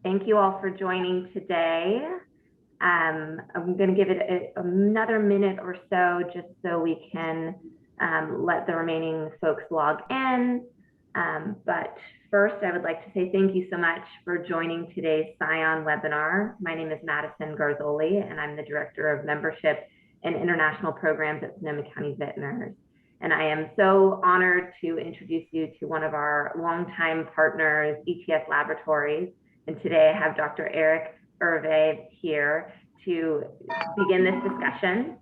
Thank you all for joining today. I'm going to give it another minute or so just so we can let the remaining folks log in. But first, I would like to say thank you so much for joining today's SCION webinar. My name is Madison Garzoli, and I'm the Director of Membership and International Programs at Sonoma County Vintners. And I am so honored to introduce you to one of our longtime partners, ETS Laboratories. And today I have Dr. Eric Hervé here to begin this discussion.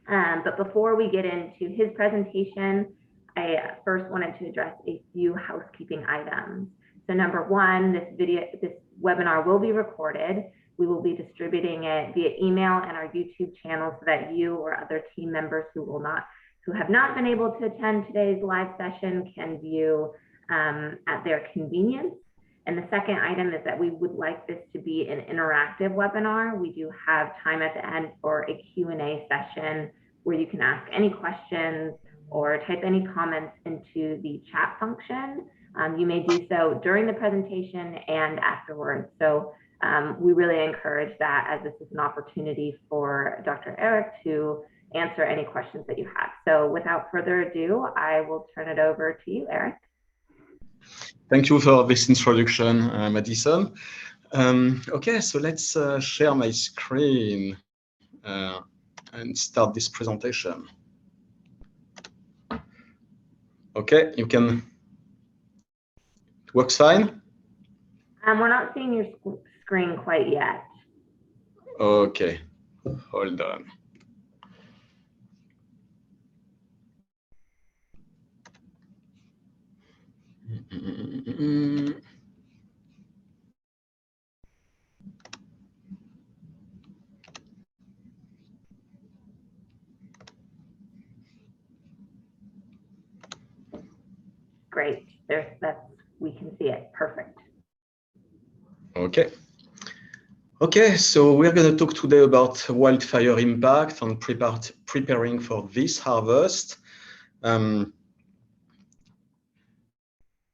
But before we get into his presentation, I first wanted to address a few housekeeping items. So number one, this webinar will be recorded. We will be distributing it via email and our YouTube channel so that you or other team members who have not been able to attend today's live session can view at their convenience. And the second item is that we would like this to be an interactive webinar. We do have time at the end for a Q&A session where you can ask any questions or type any comments into the chat function. You may do so during the presentation and afterwards. So we really encourage that, as this is an opportunity for Dr. Eric to answer any questions that you have. So without further ado, I will turn it over to you, Eric. Thank you for this introduction, Madison. Okay, so let's share my screen and start this presentation. Okay, you can. It works fine? We're not seeing your screen quite yet. Okay, hold on. Great. We can see it. Perfect. Okay. Okay, so we're going to talk today about wildfire impact on preparing for this harvest.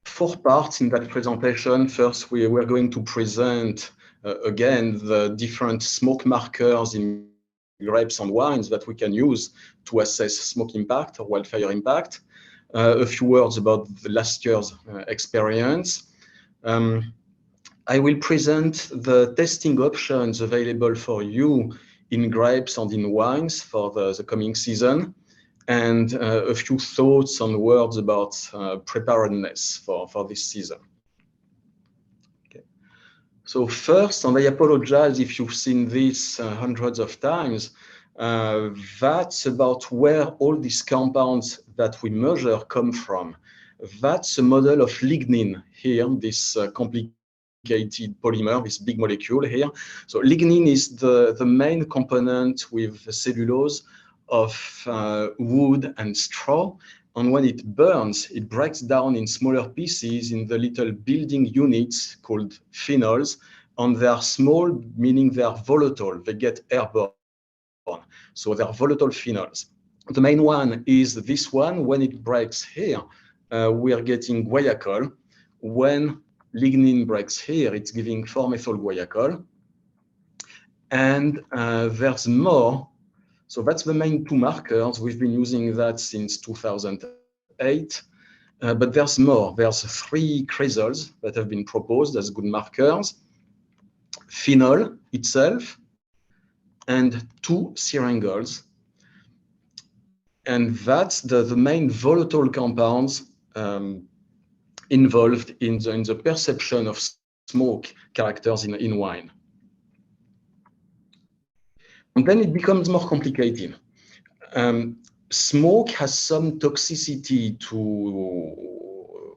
4 parts in that presentation. First, we're going to present again the different smoke markers in grapes and wines that we can use to assess smoke impact or wildfire impact. A few words about the last year's experience. I will present the testing options available for you in grapes and in wines for the coming season, and a few thoughts and words about preparedness for this season. Okay. So first, and I apologize if you've seen this hundreds of times, that's about where all these compounds that we measure come from. That's a model of lignin here, this complicated polymer, this big molecule here. So lignin is the main component with cellulose of wood and straw, and when it burns, it breaks down in smaller pieces in the little building units called phenols, and they are small, meaning they are volatile, they get airborne, so they are volatile phenols. The main one is this one. When it breaks here, we are getting Guaiacol. When lignin breaks here, it's giving 4-methyl Guaiacol, and there's more. So that's the main 2 markers. We've been using that since 2008, but there's more. There's 3 cresols that have been proposed as good markers: phenol itself and 2 syrangols. And that's the main volatile compounds involved in the perception of smoke characters in wine. And then it becomes more complicated. Smoke has some toxicity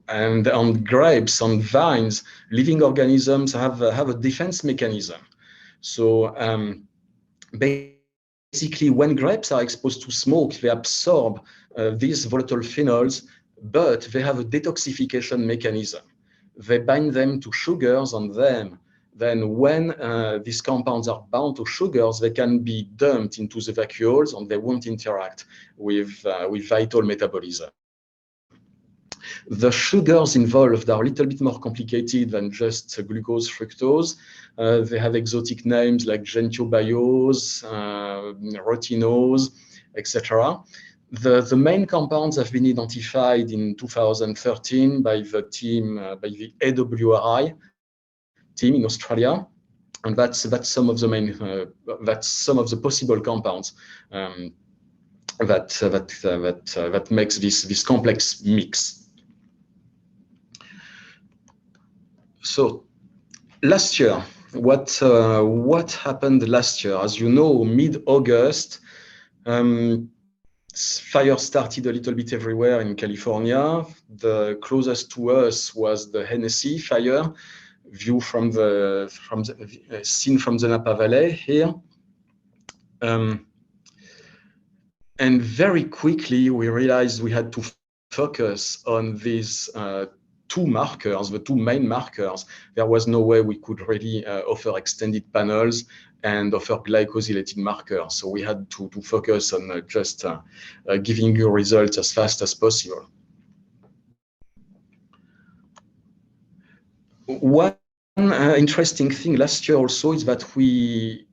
and on grapes, on vines, living organisms have a defense mechanism. So basically, when grapes are exposed to smoke, they absorb these volatile phenols, but they have a detoxification mechanism. They bind them to sugars, and then when these compounds are bound to sugars, they can be dumped into the vacuoles and they won't interact with vital metabolism. The sugars involved are a little bit more complicated than just glucose, fructose. They have exotic names like gentiobiose, retinose, etc. The main compounds have been identified in 2013 by the team, by the AWRI team in Australia, and that's some of the main that's some of the possible compounds that makes this complex mix. So last year, what happened last year? As you know, mid-August, fire started a little bit everywhere in California. The closest to us was the Hennessy fire, seen from the Napa Valley here. And very quickly, we realized we had to focus on these two markers, the two main markers. There was no way we could really offer extended panels and offer glycosylated markers. So we had to focus on just giving you results as fast as possible. One interesting thing last year also is that we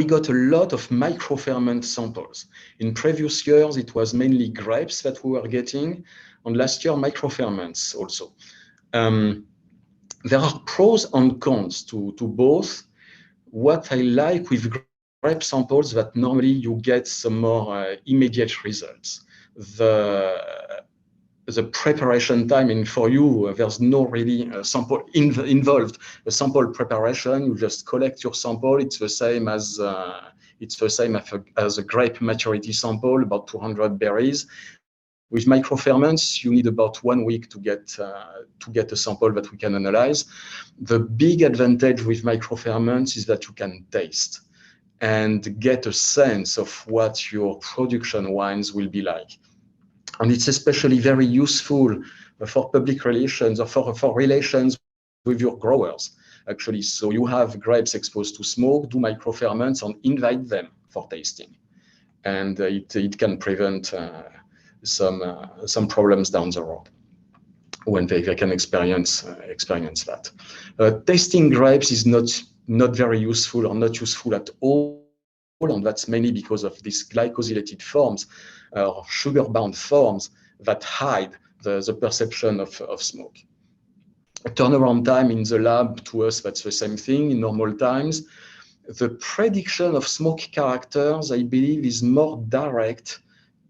got a lot of microferment samples. In previous years, it was mainly grapes that we were getting, and last year, microferments also. There are pros and cons to both. What I like with grape samples that normally you get some more immediate results. The preparation time, and for you, there's no really sample involved. The sample preparation, you just collect your sample. It's the same as a grape maturity sample, about 200 berries. With microferments, you need about 1 week to get a sample that we can analyze. The big advantage with microferments is that you can taste and get a sense of what your production wines will be like. And it's especially very useful for public relations or for relations with your growers, actually. So you have grapes exposed to smoke, do microferments, and invite them for tasting. And it can prevent some problems down the road when they can experience that. Tasting grapes is not very useful or not useful at all. And that's mainly because of these glycosylated forms or sugar-bound forms that hide the perception of smoke. A turnaround time in the lab, to us, that's the same thing in normal times. The prediction of smoke characters, I believe, is more direct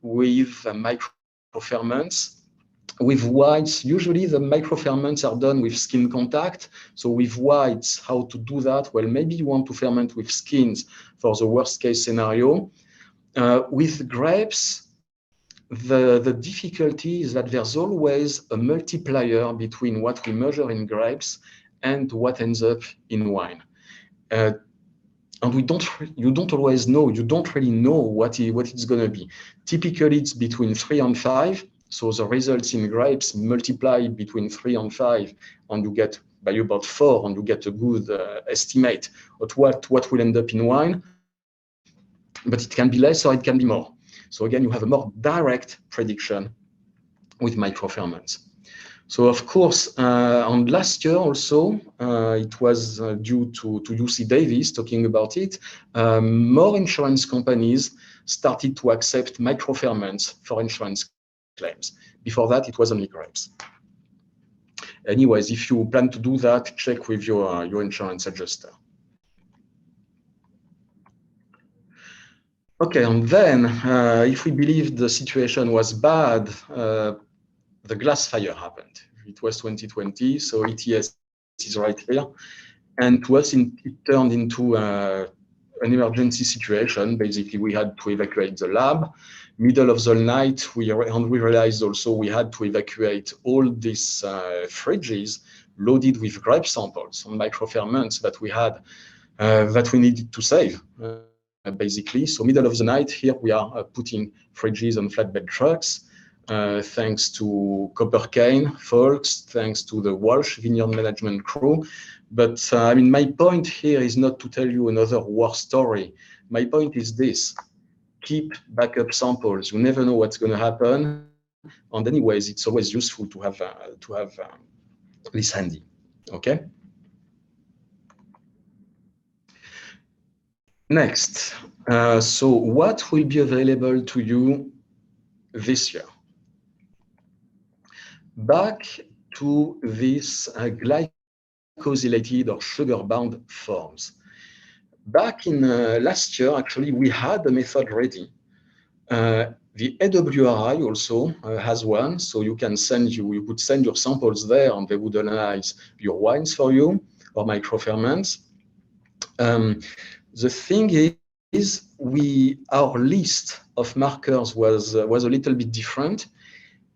with microferments. With whites, usually the microferments are done with skin contact. So with whites, how to do that? Well, maybe you want to ferment with skins for the worst case scenario. With grapes, the difficulty is that there's always a multiplier between what we measure in grapes and what ends up in wine. And you don't always know, you don't really know what it's going to be. Typically, it's between 3 and 5. So the results in grapes multiply between 3 and 5, and you get by about 4, and you get a good estimate of what will end up in wine. But it can be less or it can be more. So again, you have a more direct prediction with microferments. So of course, on last year also, it was due to UC Davis talking about it, more insurance companies started to accept microferments for insurance claims. Before that, it was only grapes. Anyways, if you plan to do that, check with your insurance adjuster. Okay, and then if we believe the situation was bad, the glass fire happened. It was 2020, so ETS is right here. And to us, it turned into an emergency situation. Basically, we had to evacuate the lab. Middle of the night, we realized also we had to evacuate all these fridges loaded with grape samples and microferments that we had, that we needed to save. Basically, so middle of the night, here we are putting fridges on flatbed trucks, thanks to Copper Cane folks, thanks to the Walsh Vineyard Management crew. But I mean, my point here is not to tell you another war story. My point is this: keep backup samples. You never know what's going to happen. And anyways, it's always useful to have this handy. Okay. Next, so what will be available to you this year? Back to this glycosylated or sugar-bound forms. Back in last year, actually, we had a method ready. The AWRI also has one, so you could send your samples there, and they would analyze your wines for you or microferments. The thing is, our list of markers was a little bit different,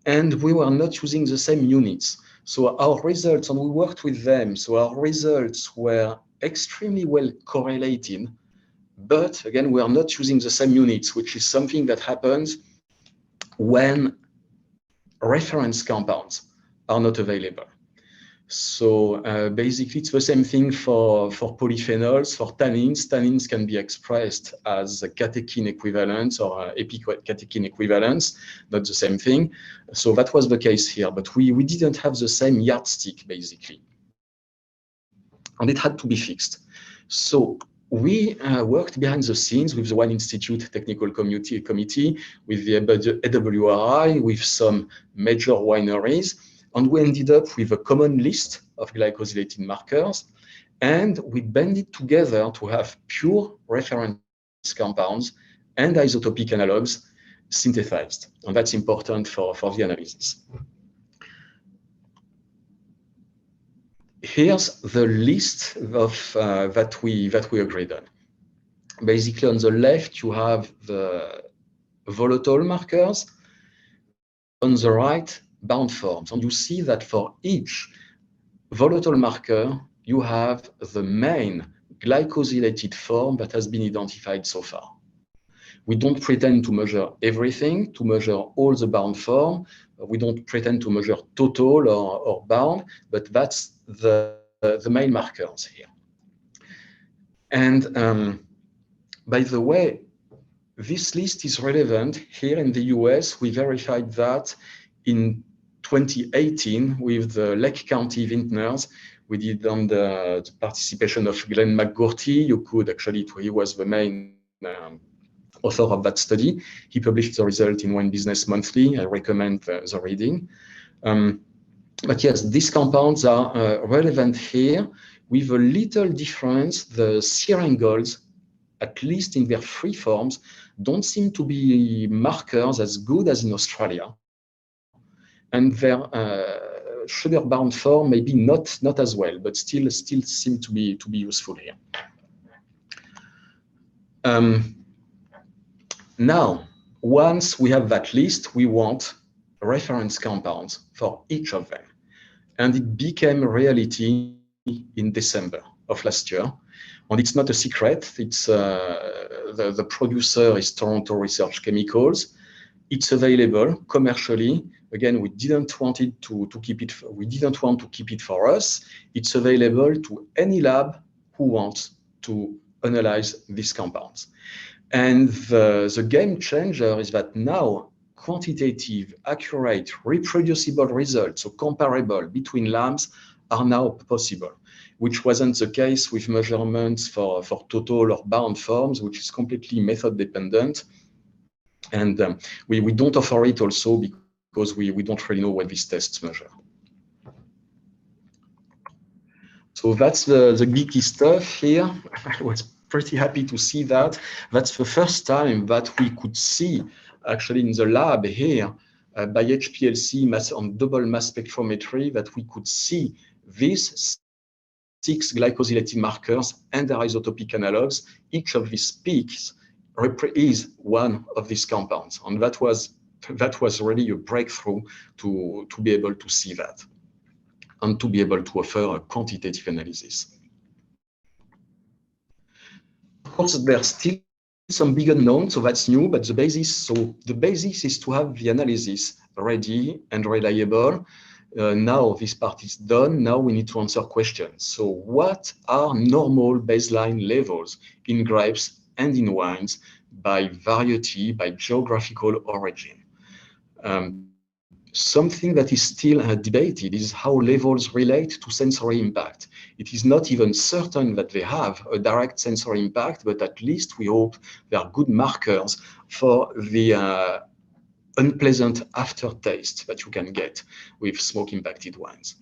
and we were not using the same units. So our results, and we worked with them, so our results were extremely well correlated, but again, we are not using the same units, which is something that happens when reference compounds are not available. So basically, it's the same thing for polyphenols, for tannins. Tannins can be expressed as a catechin equivalents or epicatechin equivalents, not the same thing. So that was the case here, but we didn't have the same yardstick, basically. And it had to be fixed. So we worked behind the scenes with the Wine Institute Technical Committee, with the AWRI, with some major wineries, and we ended up with a common list of glycosylated markers, and we banded together to have pure reference compounds and isotopic analogs synthesized, and that's important for the analysis. Here's the list of that we agreed on. Basically, on the left, you have the volatile markers. On the right, bound forms. And you see that for each volatile marker, you have the main glycosylated form that has been identified so far. We don't pretend to measure everything, to measure all the bound form. We don't pretend to measure total or bound, but that's the main markers here. And by the way, this list is relevant. Here in the US, we verified that in 2018 with the Lake County vintners. We did on the participation of Glenn McGourty. He was the main author of that study. He published the result in Wine Business Monthly. I recommend the reading. But yes, these compounds are relevant here with a little difference. The Syringolds, at least in their free forms, don't seem to be markers as good as in Australia. And their sugar-bound form maybe not as well, but still seem to be useful here. Now, once we have that list, we want reference compounds for each of them. And it became a reality in December of last year. And it's not a secret. It's the producer is Toronto Research Chemicals. It's available commercially. Again, we didn't want to keep it for us. It's available to any lab who wants to analyze these compounds. And the game changer is that now quantitative, accurate, reproducible results, so comparable between labs, are now possible, which wasn't the case with measurements for total or bound forms, which is completely method dependent. And we don't offer it also because we don't really know what these tests measure. So that's the geeky stuff here. I was pretty happy to see that. That's the first time that we could see actually in the lab here by HPLC on double mass spectrometry that we could see these 6 glycosylated markers and their isotopic analogs. Each of these peaks is one of these compounds, and that was really a breakthrough to be able to see that and to be able to offer a quantitative analysis. Of course, there's still some big unknowns, so that's new, but the basis is to have the analysis ready and reliable. Now this part is done. Now we need to answer questions. So what are normal baseline levels in grapes and in wines by variety, by geographical origin? Something that is still debated is how levels relate to sensory impact. It is not even certain that they have a direct sensory impact, but at least we hope they are good markers for the unpleasant aftertaste that you can get with smoke-impacted wines.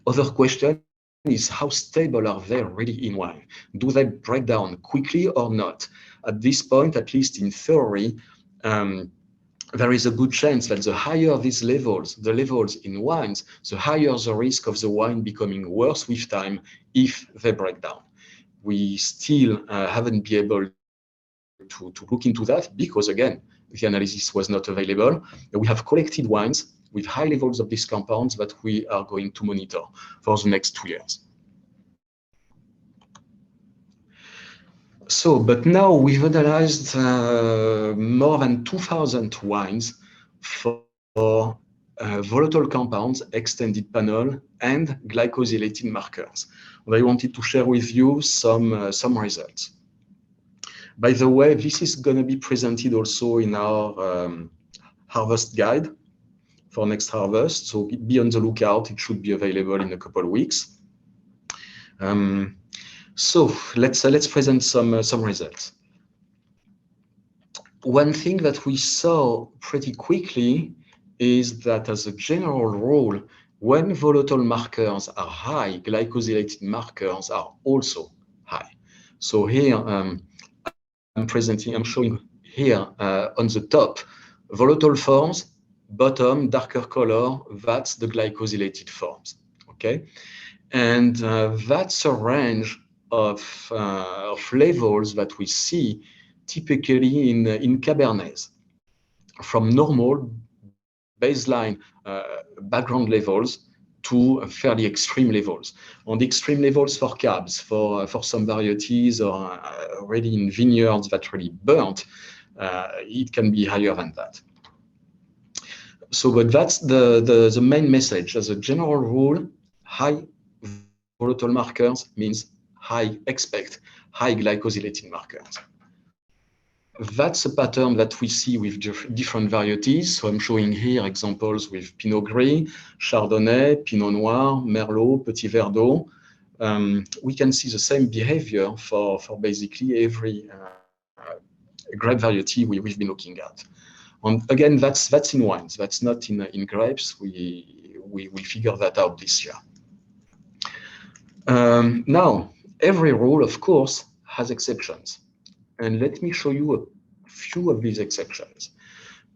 Other question is how stable are they really in wine? Do they break down quickly or not? At this point, at least in theory, there is a good chance that the higher these levels, the levels in wines, the higher the risk of the wine becoming worse with time if they break down. We still haven't been able to look into that because, again, the analysis was not available. We have collected wines with high levels of these compounds that we are going to monitor for the next 2 years. So, but now we've analyzed more than 2,000 wines for volatile compounds, extended panel, and glycosylated markers. And I wanted to share with you some results. By the way, this is going to be presented also in our harvest guide for next harvest. So be on the lookout. It should be available in a couple of weeks. So let's present some results. One thing that we saw pretty quickly is that, as a general rule, when volatile markers are high, glycosylated markers are also high. So here I'm showing here on the top volatile forms, bottom darker color, that's the glycosylated forms. Okay, and that's a range of levels that we see typically in Cabernets, from normal baseline background levels to fairly extreme levels. On the extreme levels for cabs, for some varieties, or already in vineyards that really burnt, it can be higher than that. So, but that's the main message. As a general rule, high volatile markers means expect high glycosylated markers. That's a pattern that we see with different varieties. So I'm showing here examples with Pinot Gris, Chardonnay, Pinot Noir, Merlot, Petit Verdot. We can see the same behavior for basically every grape variety we've been looking at. And again, that's in wines. That's not in grapes. We figured that out this year. Now, every rule, of course, has exceptions. And let me show you a few of these exceptions.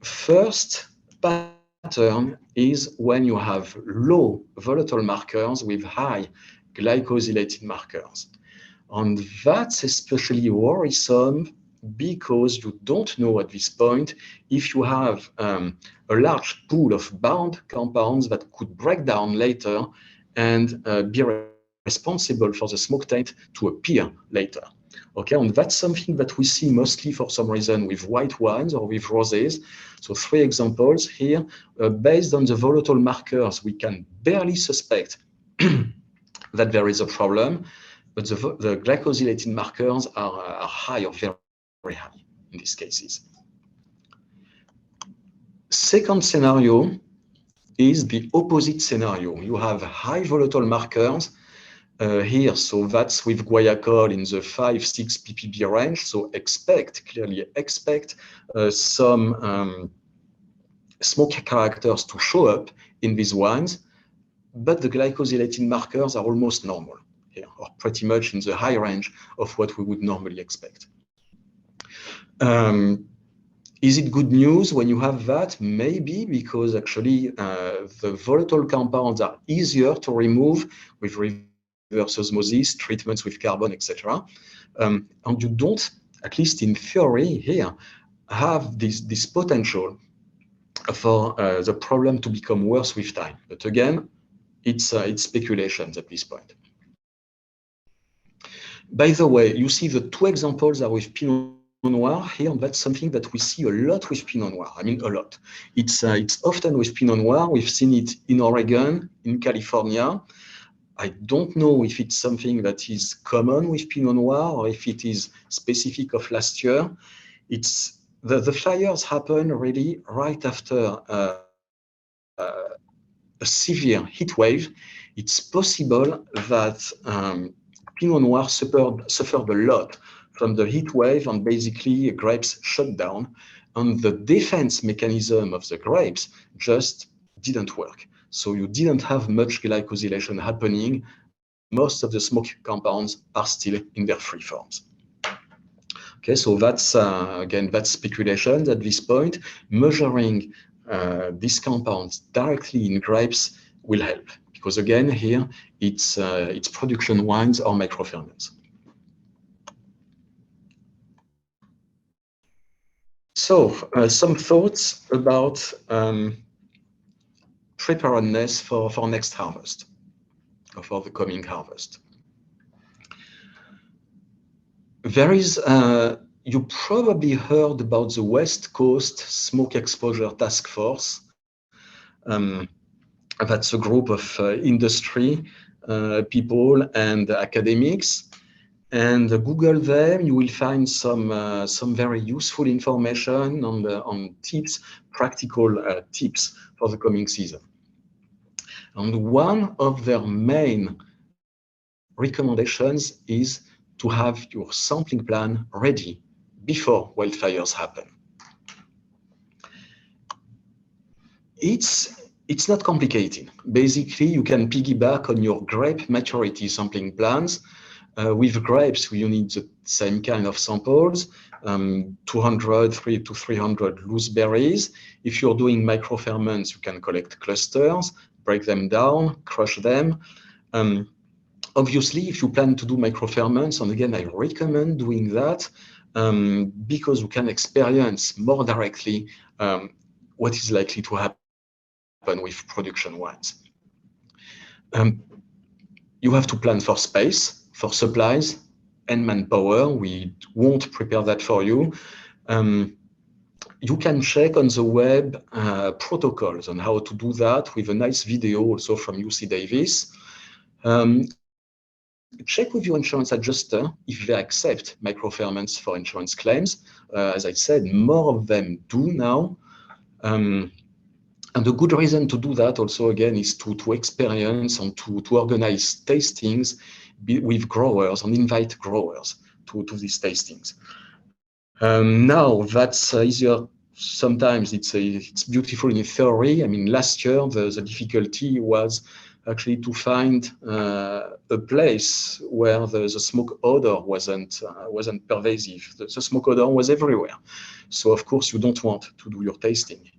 First pattern is when you have low volatile markers with high glycosylated markers. And that's especially worrisome because you don't know at this point if you have a large pool of bound compounds that could break down later and be responsible for the smoke taint to appear later. Okay, and that's something that we see mostly for some reason with white wines or with rosés. So 3 examples here. Based on the volatile markers, we can barely suspect that there is a problem, but the glycosylated markers are high or very high in these cases. Second scenario is the opposite scenario. You have high volatile markers here, so that's with Guaiacol in the 5-6 ppb range. So clearly expect some smoke characters to show up in these wines, but the glycosylated markers are almost normal here, or pretty much in the high range of what we would normally expect. Is it good news when you have that? Maybe, because actually the volatile compounds are easier to remove with reverse osmosis, treatments with carbon, etc. And you don't, at least in theory here, have this potential for the problem to become worse with time. But again, it's speculations at this point. By the way, you see the 2 examples are with Pinot Noir here, and that's something that we see a lot with Pinot Noir. I mean, a lot. It's often with Pinot Noir. We've seen it in Oregon, in California. I don't know if it's something that is common with Pinot Noir or if it is specific of last year. It's the fires happen really right after a severe heat wave, it's possible that Pinot Noir suffered a lot from the heat wave, and basically grapes shut down, and the defense mechanism of the grapes just didn't work. So you didn't have much glycosylation happening. Most of the smoke compounds are still in their free forms. Okay, so that's again, that's speculation at this point. Measuring these compounds directly in grapes will help, because again, here it's production wines or microferments. So some thoughts about preparedness for next harvest, or for the coming harvest. There is, you probably heard about the West Coast Smoke Exposure Task Force. That's a group of industry people and academics. And Google them, you will find some very useful information on tips, practical tips for the coming season. And one of their main recommendations is to have your sampling plan ready before wildfires happen. It's not complicated. Basically, you can piggyback on your grape maturity sampling plans. With grapes, you need the same kind of samples, 200 to 300 loose berries. If you're doing microferments, you can collect clusters, break them down, crush them. Obviously, if you plan to do microferments, and again, I recommend doing that because you can experience more directly what is likely to happen with production wines. You have to plan for space, for supplies, and manpower. We won't prepare that for you. You can check on the web protocols on how to do that with a nice video also from UC Davis. Check with your insurance adjuster if they accept microferments for insurance claims. As I said, more of them do now. And a good reason to do that also, again, is to experience and to organize tastings with growers and invite growers to these tastings. Now, that's easier. Sometimes it's beautiful in theory. I mean, last year, the difficulty was actually to find a place where the smoke odor wasn't pervasive. The smoke odor was everywhere. So, of course, you don't want to do your tasting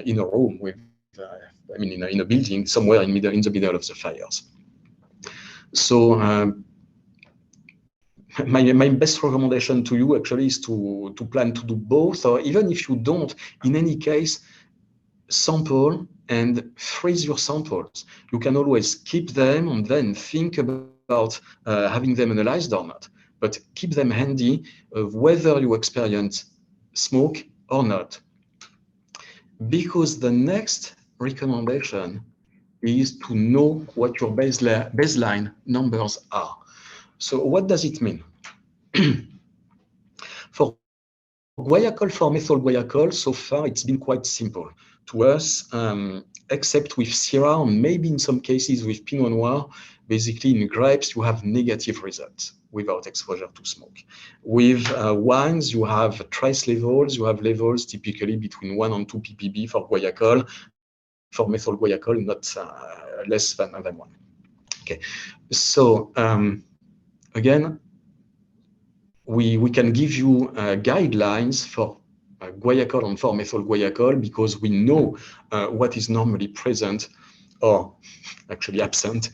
in a room with, in a building somewhere in the middle of the fires. So my best recommendation to you actually is to plan to do both, or even if you don't, in any case, sample and freeze your samples. You can always keep them and then think about having them analyzed or not, but keep them handy whether you experience smoke or not. Because the next recommendation is to know what your baseline numbers are. So what does it mean? For Guaiacol, for methyl Guaiacol, so far it's been quite simple to us, except with Syrah and maybe in some cases with Pinot Noir. Basically in grapes, you have negative results without exposure to smoke. With wines, you have trace levels. You have levels typically between 1 and 2 ppb for Guaiacol. For methyl Guaiacol, not less than 1. Okay, so again, we can give you guidelines for Guaiacol and for methyl Guaiacol because we know what is normally present or actually absent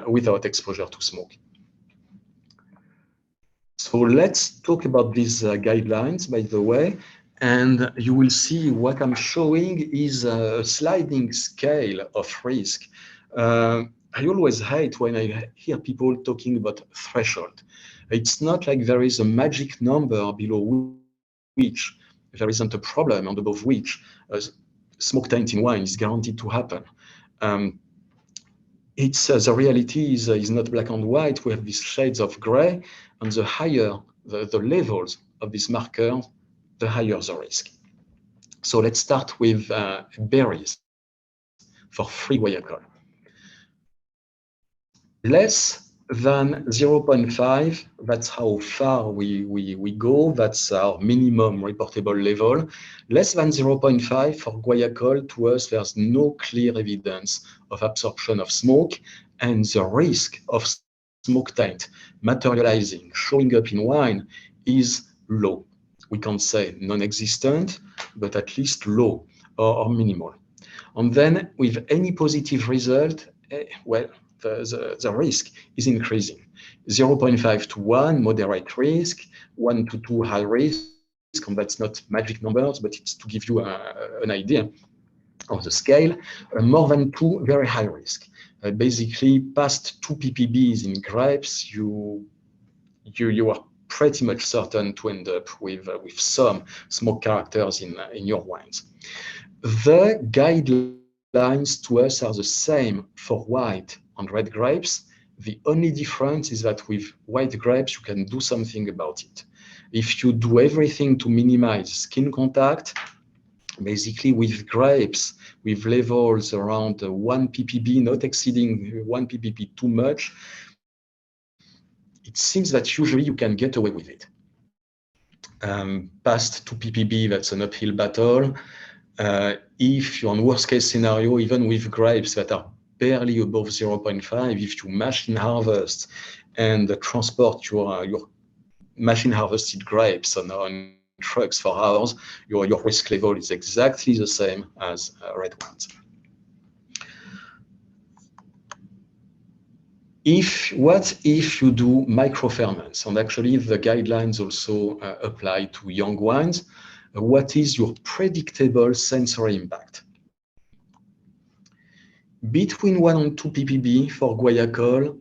without exposure to smoke. So let's talk about these guidelines, by the way, and you will see what I'm showing is a sliding scale of risk. I always hate when I hear people talking about threshold. It's not like there is a magic number below which there isn't a problem and above which smoke taint in wine is guaranteed to happen. It's the reality is not black and white. We have these shades of gray, and the higher the levels of this marker, the higher the risk. So let's start with berries. for free Guaiacol. Less than 0.5, that's how far we go. That's our minimum reportable level. Less than 0.5 for Guaiacol, to us, there's no clear evidence of absorption of smoke, and the risk of smoke taint materializing, showing up in wine is low. We can't say non-existent, but at least low or minimal. And then with any positive result, well, the risk is increasing. 0.5 to 1, moderate risk, 1 to 2, high risk, and that's not magic numbers, but it's to give you an idea of the scale. More than 2, very high risk. Basically, past 2 ppbs in grapes, you are pretty much certain to end up with some smoke characters in your wines. The guidelines to us are the same for white and red grapes. The only difference is that with white grapes, you can do something about it. If you do everything to minimize skin contact, basically with grapes, with levels around 1 ppb, not exceeding 1 ppb too much, it seems that usually you can get away with it. Past 2 ppb, that's an uphill battle. If you're on worst case scenario, even with grapes that are barely above 0.5, if you machine harvest and transport your machine harvested grapes on trucks for hours, your risk level is exactly the same as red ones. What if you do microferments? And actually the guidelines also apply to young wines. What is your predictable sensory impact? Between 1 and 2 ppb for Guaiacol,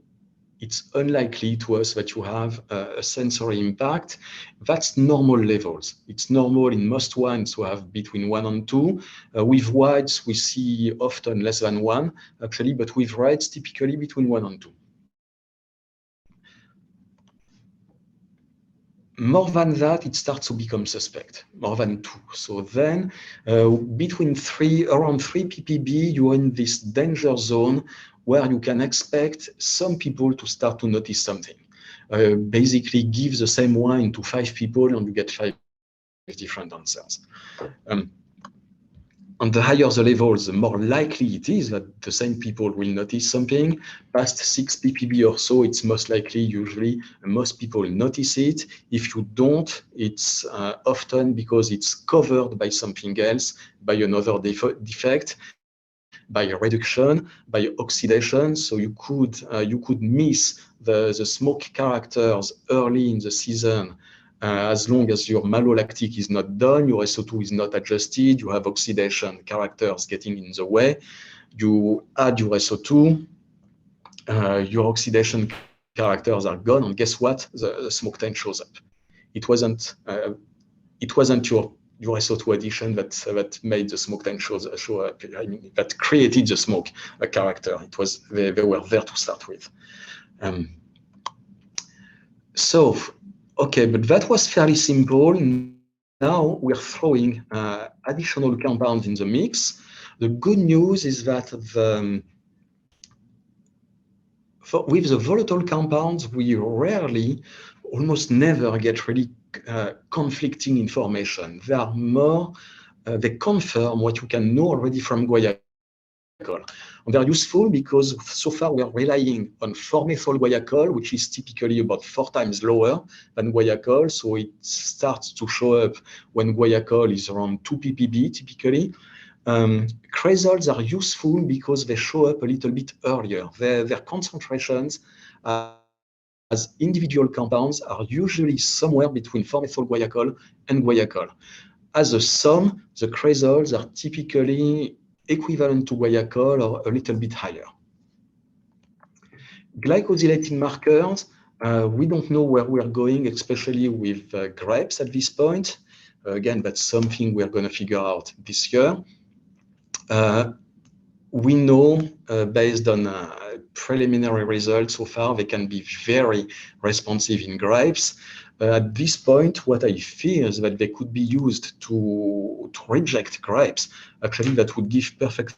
it's unlikely to us that you have a sensory impact. That's normal levels. It's normal in most wines to have between 1 and 2. With whites, we see often less than 1, actually, but with reds, typically between 1 and 2. More than that, it starts to become suspect, more than 2. So then, around 3 ppb, you're in this danger zone where you can expect some people to start to notice something. Basically, give the same wine to 5 people and you get 5 different answers. And the higher the levels, the more likely it is that the same people will notice something. Past 6 ppb or so, it's most likely, usually, most people notice it. If you don't, it's often because it's covered by something else, by another defect, by reduction, by oxidation. So you could miss the smoke characters early in the season. As long as your malolactic is not done, your SO2 is not adjusted, you have oxidation characters getting in the way, you add your SO2, your oxidation characters are gone, and guess what? The smoke taint shows up. It wasn't your SO2 addition that made the smoke taint show up. I mean, that created the smoke character. It was they were there to start with. Okay, but that was fairly simple. Now we're throwing additional compounds in the mix. The good news is that with the volatile compounds, we rarely, almost never get really conflicting information. They are more, they confirm what you can know already from Guaiacol. And they're useful because so far we are relying on 4-methyl Guaiacol, which is typically about 4 times lower than Guaiacol. So it starts to show up when Guaiacol is around 2 ppb typically. Cresols are useful because they show up a little bit earlier. Their concentrations as individual compounds are usually somewhere between 4-methyl Guaiacol and Guaiacol. As a sum, the cresols are typically equivalent to Guaiacol or a little bit higher. Glycosylated markers, we don't know where we're going, especially with grapes at this point. Again, that's something we're going to figure out this year. We know, based on preliminary results so far, they can be very responsive in grapes. At this point, what I fear is that they could be used to reject grapes. Actually, that would give perfect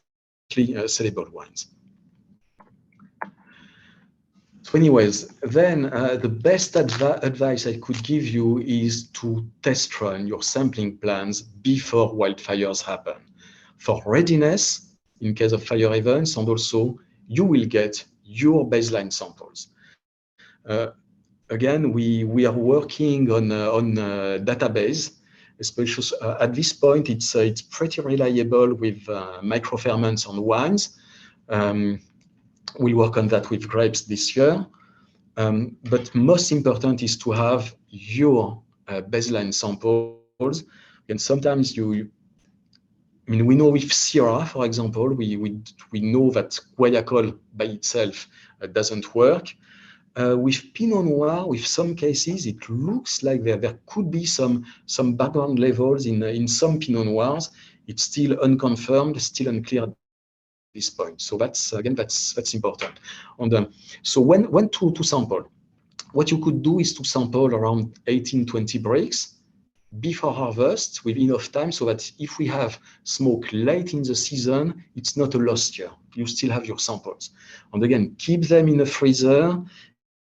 sellable wines. So anyways, then the best advice I could give you is to test run your sampling plans before wildfires happen. For readiness, in case of fire events, and also you will get your baseline samples. Again, we are working on a database, especially at this point, it's pretty reliable with microferments on wines. We'll work on that with grapes this year. But most important is to have your baseline samples. And sometimes we know with Syrah, for example, we know that Guaiacol by itself doesn't work. With Pinot Noir, with some cases, it looks like there could be some background levels in some Pinot Noirs. It's still unconfirmed, still unclear at this point. So that's important. So when to sample, what you could do is to sample around 18-20 breaks before harvest with enough time so that if we have smoke late in the season, it's not a lost year. You still have your samples. And again, keep them in the freezer.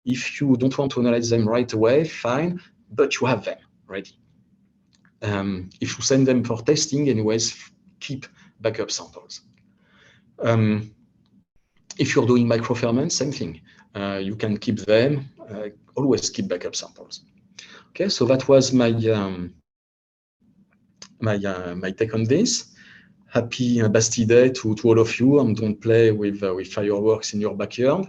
If you don't want to analyze them right away, fine, but you have them ready. If you send them for testing, anyways, keep backup samples. If you're doing microferments, same thing. You can keep them, always keep backup samples. Okay, so that was my my take on this. Happy Bastille Day to all of you, and don't play with fireworks in your backyard.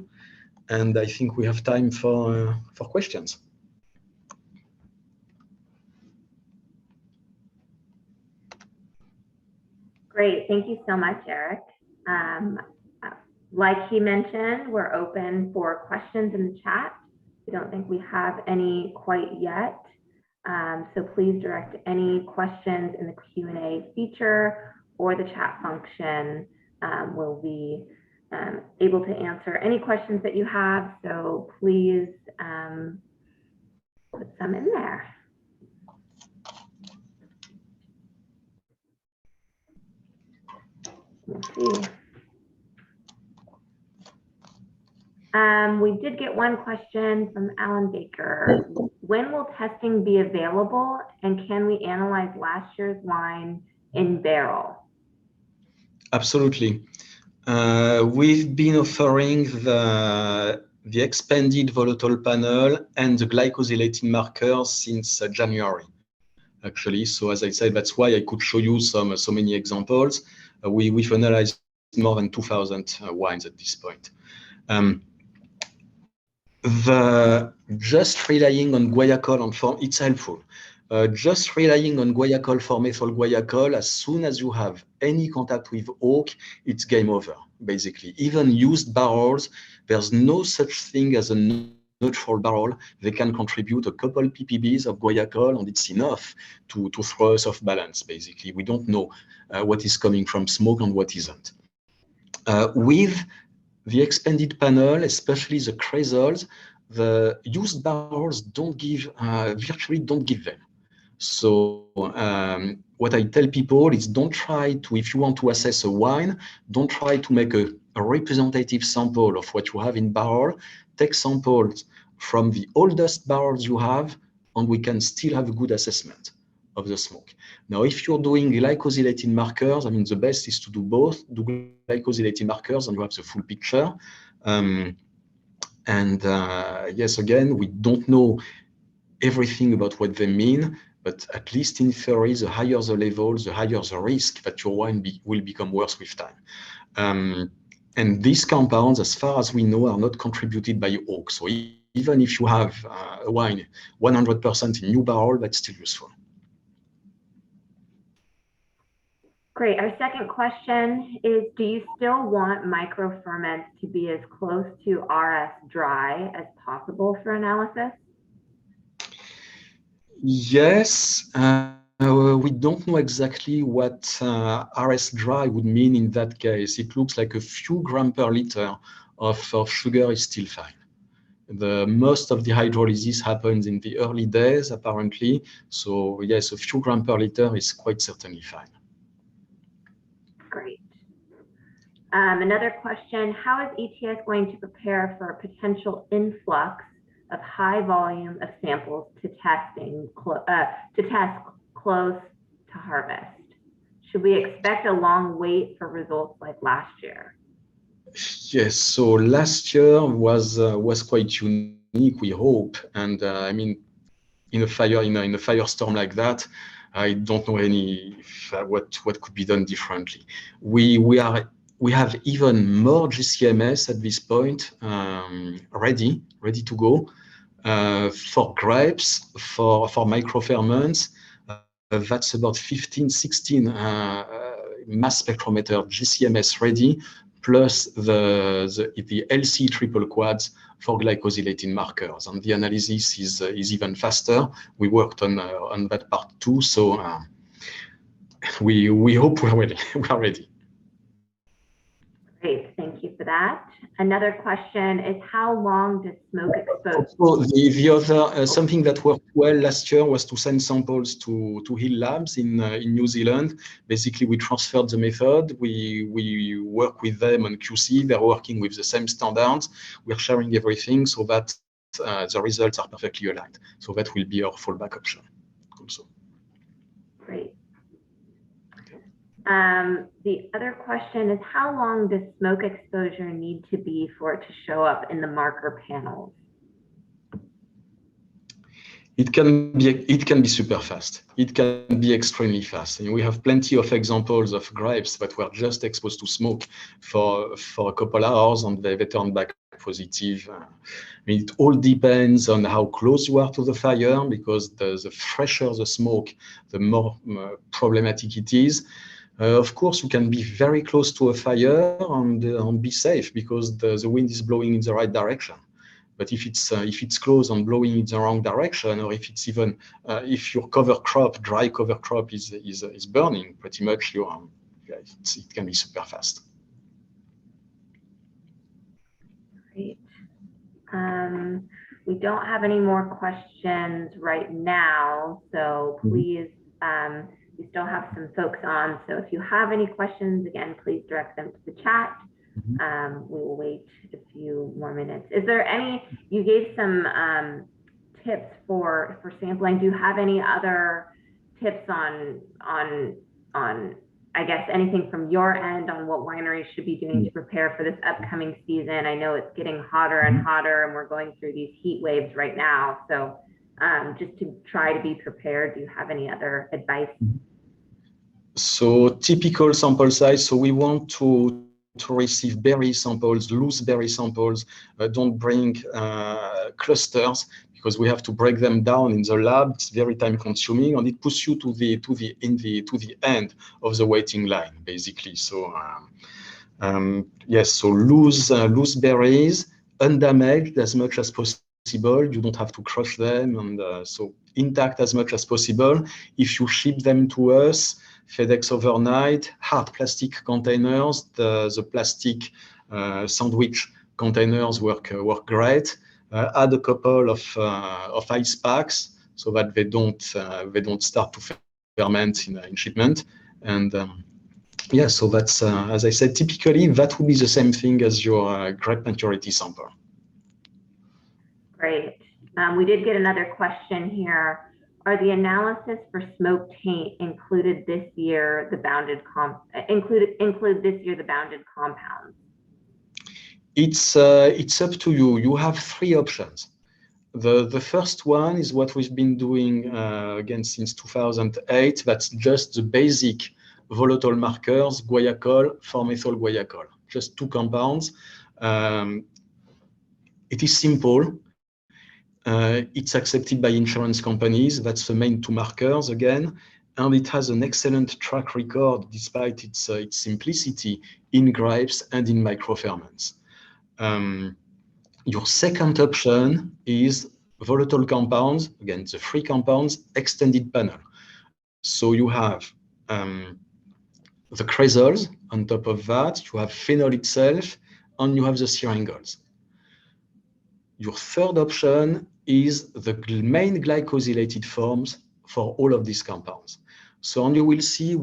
And I think we have time for questions. Great, thank you so much, Eric. Like he mentioned, we're open for questions in the chat. We don't think we have any quite yet. So please direct any questions in the Q&A feature or the chat function. We'll be able to answer any questions that you have. So please put some in there. Let's see. We did get one question from Alan Baker. When will testing be available, and can we analyze last year's wine in barrel? Absolutely. We've been offering the expanded volatile panel and the glycosylated markers since January, actually. So as I said, that's why I could show you so many examples. We've analyzed more than 2,000 wines at this point. Just relying on Guaiacol and form, it's helpful. Just relying on Guaiacol for methyl Guaiacol, as soon as you have any contact with oak, it's game over, basically. Even used barrels, there's no such thing as a neutral barrel. They can contribute a couple ppbs of Guaiacol, and it's enough to throw us off balance, basically. We don't know what is coming from smoke and what isn't. With the expanded panel, especially the cresols, the used barrels don't give, virtually don't give them. So what I tell people is don't try to, if you want to assess a wine, don't try to make a representative sample of what you have in barrel. Take samples from the oldest barrels you have, and we can still have a good assessment of the smoke. Now, if you're doing glycosylated markers, I mean, the best is to do both, do glycosylated markers, and you have the full picture. Yes, again, we don't know everything about what they mean, but at least in theory, the higher the level, the higher the risk that your wine will become worse with time. And these compounds, as far as we know, are not contributed by oak. So even if you have a wine 100% in new barrel, that's still useful. Great. Our second question is, do you still want microferments to be as close to RS dry as possible for analysis? Yes. We don't know exactly what RS dry would mean in that case. It looks like a few grams per liter of sugar is still fine. Most of the hydrolysis happens in the early days, apparently. So yes, a few grams per liter is quite certainly fine. Great. Another question, how is ETS going to prepare for a potential influx of high volume of samples to test close to harvest? Should we expect a long wait for results like last year? Yes, so last year was quite unique, we hope. And I mean, in a firestorm like that, I don't know what could be done differently. We have even more GCMS at this point, ready to go for grapes, for microferments. That's about 15, 16 mass spectrometer GCMS ready, plus the LC triple quads for glycosylated markers. And the analysis is even faster. We worked on that part too. So we hope we're ready. We are ready. Great, thank you for that. Another question is, how long does smoke expose? So the other something that worked well last year was to send samples to Hill Labs in New Zealand. Basically, we transferred the method. We work with them on QC. They're working with the same standards. We're sharing everything so that the results are perfectly aligned. So that will be our fallback option also. Great. The other question is, how long does smoke exposure need to be for it to show up in the marker panels? It can be super fast. It can be extremely fast. And we have plenty of examples of grapes that were just exposed to smoke for a couple hours and they turned back positive. I mean, it all depends on how close you are to the fire, because the fresher the smoke, the more problematic it is. Of course, you can be very close to a fire and be safe because the wind is blowing in the right direction. But if it's close and blowing in the wrong direction, or if it's even if your dry cover crop is burning, pretty much it can be super fast. Great. We don't have any more questions right now, so please. We still have some folks on, so if you have any questions, again, please direct them to the chat. We will wait a few more minutes. Is there any, you gave some tips for sampling. Do you have any other tips on I guess anything from your end on what wineries should be doing to prepare for this upcoming season? I know it's getting hotter and hotter and we're going through these heat waves right now. So just to try to be prepared, do you have any other advice? So typical sample size. So we want to receive berry samples, loose berry samples. Don't bring clusters because we have to break them down in the lab. It's very time consuming and it puts you to the end of the waiting line, basically. So yes, so loose berries, undamaged as much as possible. You don't have to crush them, and so intact as much as possible. If you ship them to us, FedEx overnight, hard plastic containers, the plastic sandwich containers work great. Add a couple of ice packs so that they don't start to ferment in shipment. And yeah, so that's as I said, typically that would be the same thing as your grape maturity sample. Great. We did get another question here. Are the analysis for smoke taint included this year the bounded include this year the bounded compounds? It's up to you. You have three options. The first one is what we've been doing again since 2008. That's just the basic volatile markers, Guaiacol, 4-methyl Guaiacol, just two compounds. It is simple. It's accepted by insurance companies. That's the main two markers again. And it has an excellent track record despite its simplicity in grapes and in microferments. Your second option is volatile compounds, again, the three compounds, extended panel. So you have the cresols on top of that, you have phenol itself, and you have the syringols. Your third option is the main glycosylated forms for all of these compounds. So and you will see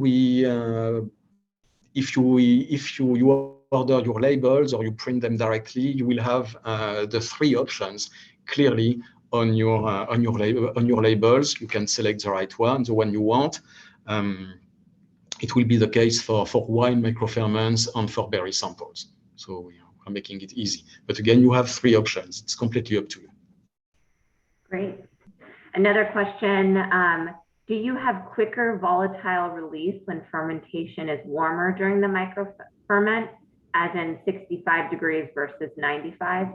if you order your labels or you print them directly, you will have the three options clearly on your labels. You can select the right one, the one you want. It will be the case for wine microferments and for berry samples. So we're making it easy. But again, you have three options. It's completely up to you. Great. Another question, do you have quicker volatile release when fermentation is warmer during the microferment, as in 65 degrees versus 95?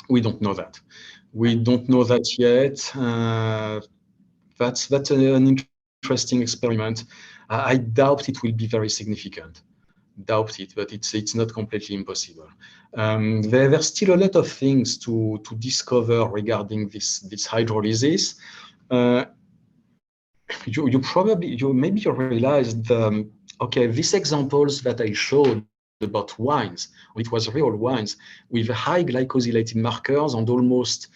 We don't know that. We don't know that yet. That's an interesting experiment. I doubt it will be very significant. Doubt it, but it's not completely impossible. There's still a lot of things to discover regarding this hydrolysis. Maybe you realized okay, these examples that I showed about wines, it was real wines with high glycosylated markers and almost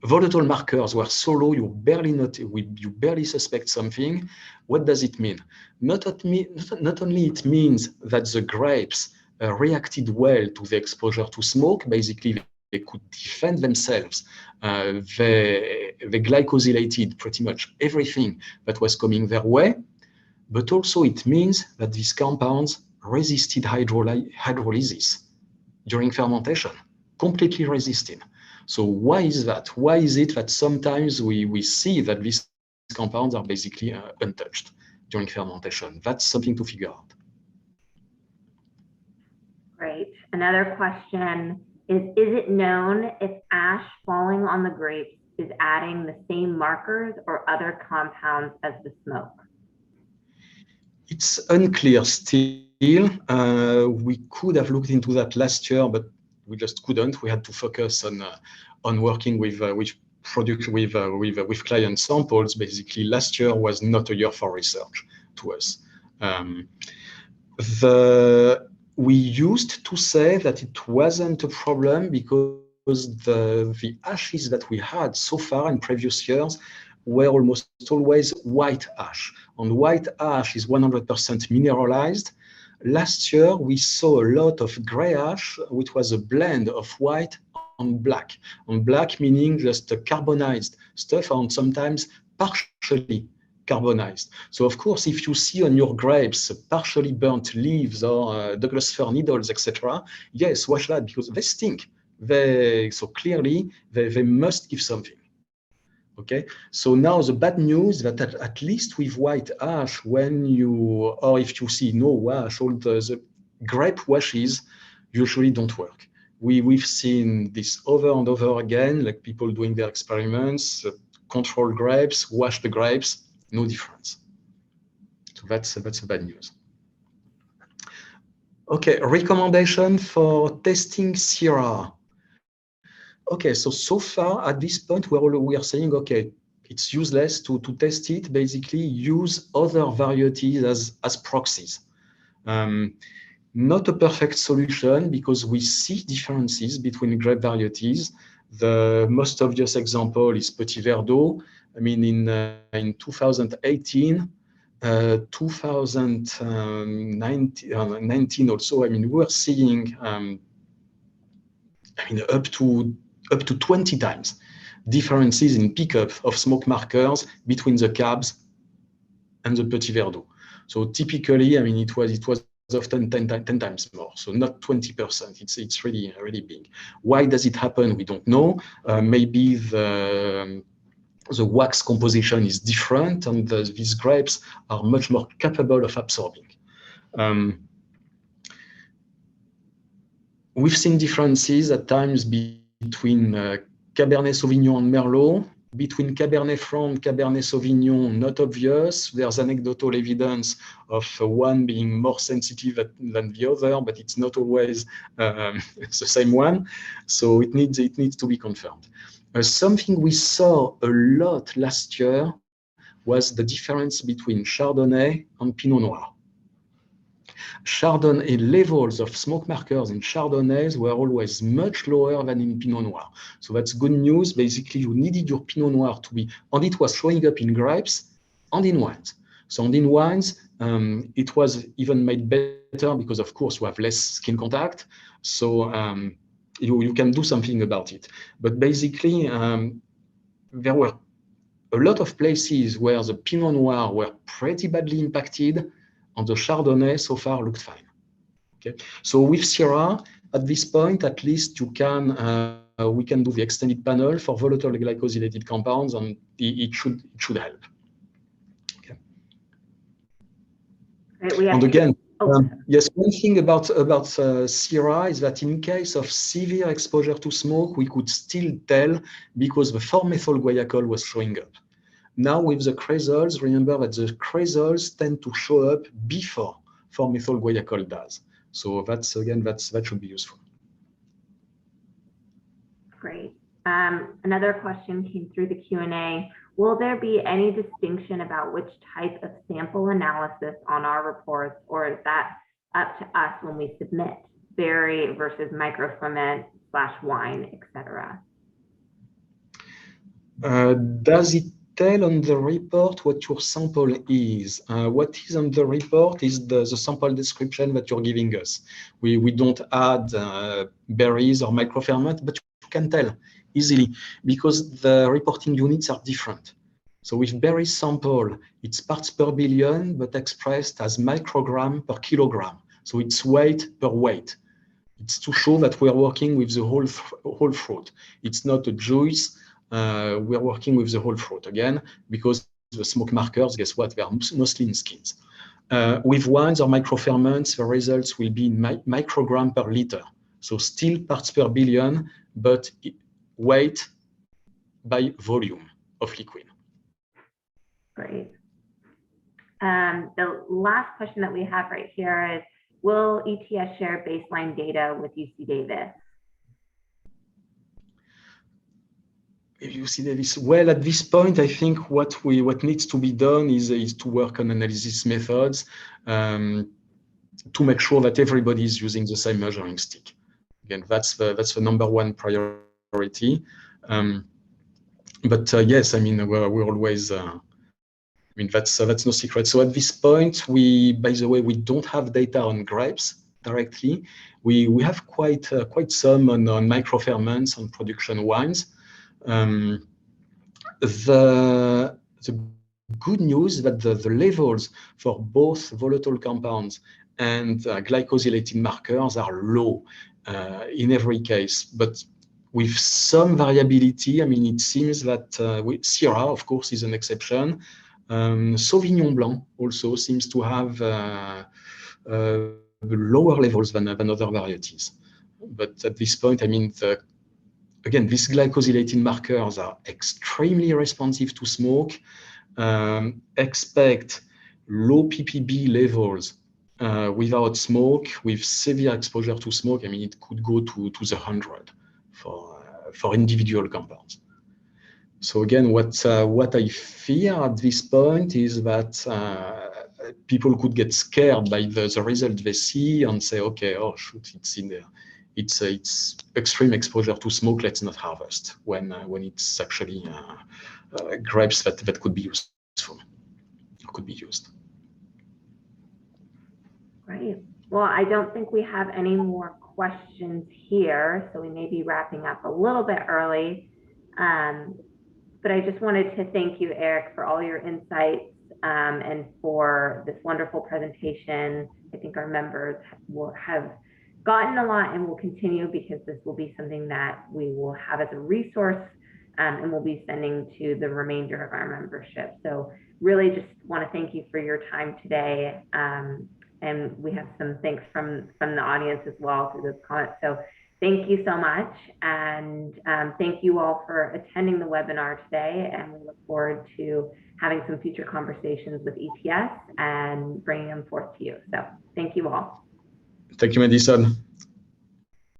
volatile markers were so low you barely suspect something. What does it mean? Not only it means that the grapes reacted well to the exposure to smoke. Basically, they could defend themselves. They glycosylated pretty much everything that was coming their way. But also it means that these compounds resisted hydrolysis during fermentation, completely resisted. So why is that? Why is it that sometimes we see that these compounds are basically untouched during fermentation? That's something to figure out. Great. Another question is it known if ash falling on the grapes is adding the same markers or other compounds as the smoke? It's unclear still. We could have looked into that last year, but we just couldn't. We had to focus on working with client samples. Basically, last year was not a year for research to us. We used to say that it wasn't a problem because the ashes that we had so far in previous years were almost always white ash. And white ash is 100% mineralized. Last year, we saw a lot of gray ash, which was a blend of white and black. And black meaning just carbonized stuff and sometimes partially carbonized. So of course, if you see on your grapes partially burnt leaves or Douglas fir needles, etc., yes, watch that because they stink. So clearly, they must give something. Okay, so now the bad news that at least with white ash, or if you see no ash, all the grape washes usually don't work. We've seen this over and over again, like people doing their experiments, control grapes, wash the grapes, no difference. So that's the bad news. Okay, recommendation for testing Syrah. Okay, so far at this point, we are saying, okay, it's useless to test it. Basically, use other varieties as proxies. Not a perfect solution because we see differences between grape varieties. The most obvious example is Petit Verdot. I mean, in 2018, 2019 also, I mean, we were seeing up to 20 times differences in pickup of smoke markers between the cabs and the Petit Verdot. So typically, I mean, it was often 10 times more, so not 20%. It's really, really big. Why does it happen? We don't know. Maybe the wax composition is different, and these grapes are much more capable of absorbing. We've seen differences at times between Cabernet Sauvignon and Merlot, between Cabernet Franc, Cabernet Sauvignon, not obvious. There's anecdotal evidence of one being more sensitive than the other, but it's not always the same one. So it needs to be confirmed. Something we saw a lot last year was the difference between Chardonnay and Pinot Noir. Chardonnay levels of smoke markers in Chardonnays were always much lower than in Pinot Noir. So that's good news. Basically, you needed your Pinot Noir to be, and it was showing up in grapes and in wines. So in wines, It was even made better because, of course, you have less skin contact. So you can do something about it. But basically, there were a lot of places where the Pinot Noir were pretty badly impacted, and the Chardonnay so far looked fine. Okay, so with Syrah, at this point, at least we can do the extended panel for volatile glycosylated compounds, and it should help. Okay. Right, and again, yes, one thing about Syrah is that in case of severe exposure to smoke, we could still tell because the 4-methyl Guaiacol was showing up. Now with the cresols, remember that the cresols tend to show up before 4-methyl Guaiacol does. So that should be useful. Great. Another question came through the Q&A. Will there be any distinction about which type of sample analysis on our reports, or is that up to us when we submit, berry versus microferment / wine, etc.? Does it tell on the report what your sample is? What is on the report is the sample description that you're giving us. We don't add berries or microferment, but you can tell easily because the reporting units are different. So with berry sample, it's parts per billion, but expressed as microgram per kilogram. So it's weight per weight. It's to show that we are working with the whole fruit. It's not a juice. We're working with the whole fruit again, because the smoke markers, guess what? They are mostly in skins. With wines or microferments, the results will be in microgram per liter. So still parts per billion, but weight by volume of liquid. Great. The last question that we have right here is, will ETS share baseline data with UC Davis? UC Davis. Well, at this point, I think what needs to be done is to work on analysis methods to make sure that everybody is using the same measuring stick. Again, that's the #1 priority. But yes, I mean, we're always. I mean, that's no secret. So at this point, by the way, we don't have data on grapes directly. We have quite some on microferments on production wines. The good news is that the levels for both volatile compounds and glycosylated markers are low in every case, but with some variability. I mean, it seems that Syrah, of course, is an exception. Sauvignon Blanc also seems to have lower levels than other varieties. But at this point, I mean, again, these glycosylated markers are extremely responsive to smoke. Expect low ppb levels without smoke. With severe exposure to smoke, I mean, it could go to the 100 for individual compounds. So again, what I fear at this point is that people could get scared by the result they see and say, okay, oh shoot, it's in there. It's extreme exposure to smoke. Let's not harvest when it's actually grapes that could be useful, could be used. Great. Well, I don't think we have any more questions here, so we may be wrapping up a little bit early. But I just wanted to thank you, Eric, for all your insights and for this wonderful presentation. I think our members will have gotten a lot and will continue, because this will be something that we will have as a resource and we'll be sending to the remainder of our membership. So really just want to thank you for your time today. And we have some thanks from the audience as well through those comments. So thank you so much. And thank you all for attending the webinar today. And we look forward to having some future conversations with ETS and bringing them forth to you. So thank you all. Thank you, Madison.